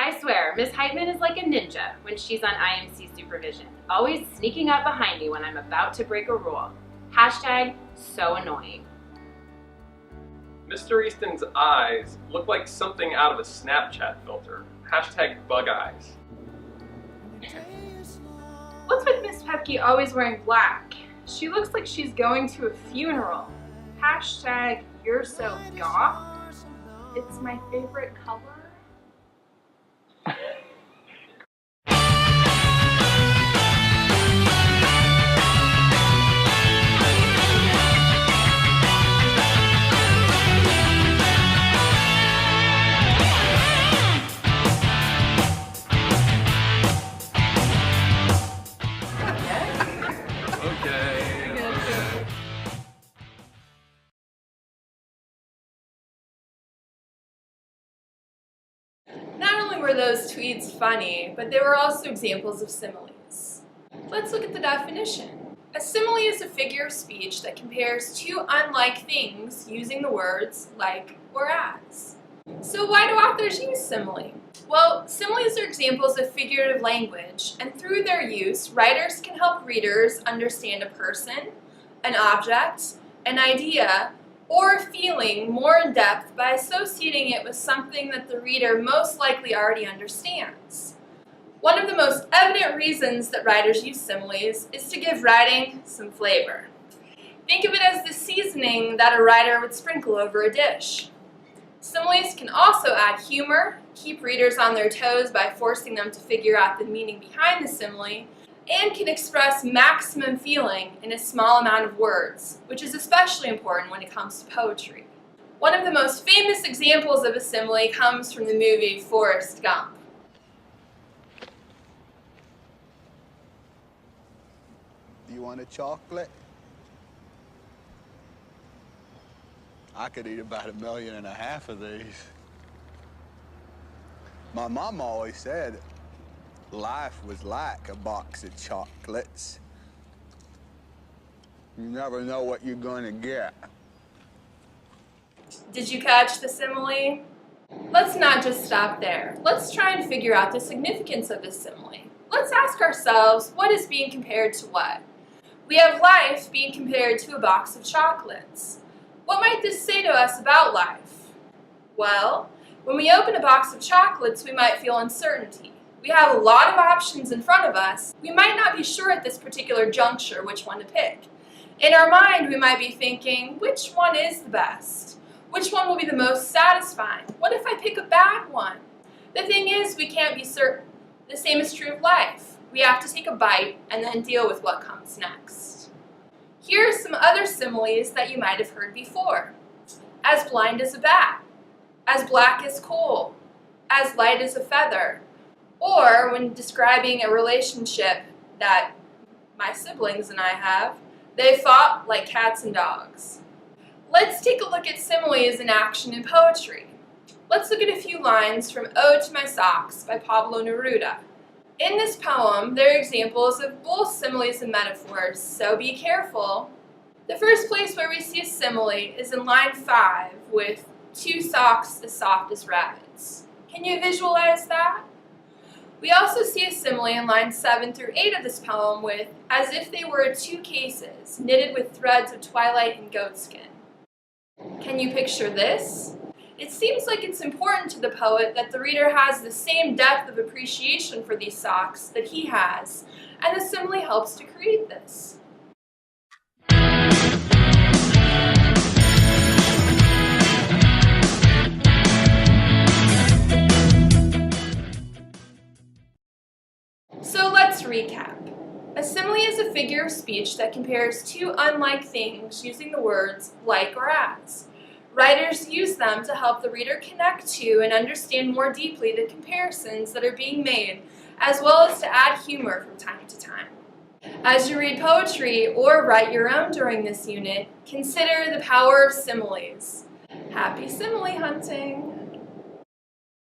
I swear, Miss Heitman is like a ninja when she's on IMC supervision, always sneaking up behind me when I'm about to break a rule. Hashtag so annoying. Mr. Easton's eyes look like something out of a Snapchat filter. Hashtag bug eyes. What's with Miss Pepke always wearing black? She looks like she's going to a funeral. Hashtag you're so goth. It's my favorite color. Not only were those tweets funny, but they were also examples of similes. Let's look at the definition. A simile is a figure of speech that compares two unlike things using the words like or as. So why do authors use simile? Well, similes are examples of figurative language, and through their use, writers can help readers understand a person, an object, an idea, or a feeling more in depth by associating it with something that the reader most likely already understands. One of the most evident reasons that writers use similes is to give writing some flavor. Think of it as the seasoning that a writer would sprinkle over a dish. Similes can also add humor, keep readers on their toes by forcing them to figure out the meaning behind the simile, and can express maximum feeling in a small amount of words, which is especially important when it comes to poetry. One of the most famous examples of a simile comes from the movie Forrest Gump. Do you want a chocolate? I could eat about 1.5 million of these. My mom always said life was like a box of chocolates. You never know what you're going to get. Did you catch the simile? Let's not just stop there. Let's try and figure out the significance of this simile. Let's ask ourselves, what is being compared to what? We have life being compared to a box of chocolates. What might this say to us about life? Well, when we open a box of chocolates, we might feel uncertainty. We have a lot of options in front of us. We might not be sure at this particular juncture which one to pick. In our mind, we might be thinking, which one is the best? Which one will be the most satisfying? What if I pick a bad one? The thing is, we can't be certain. The same is true of life. We have to take a bite and then deal with what comes next. Here are some other similes that you might have heard before. As blind as a bat, as black as coal, as light as a feather, or when describing a relationship that my siblings and I have, they fought like cats and dogs. Let's take a look at similes in action in poetry. Let's look at a few lines from Ode to My Socks by Pablo Neruda. In this poem, there are examples of both similes and metaphors, so be careful. The first place where we see a simile is in line 5 with 2 socks as soft as rabbits. Can you visualize that? We also see a simile in lines 7 through 8 of this poem with as if they were 2 cases, knitted with threads of twilight and goatskin. Can you picture this? It seems like it's important to the poet that the reader has the same depth of appreciation for these socks that he has, and the simile helps to create this. So let's recap. A simile is a figure of speech that compares two unlike things using the words like or as. Writers use them to help the reader connect to and understand more deeply the comparisons that are being made, as well as to add humor from time to time. As you read poetry or write your own during this unit, consider the power of similes. Happy simile hunting!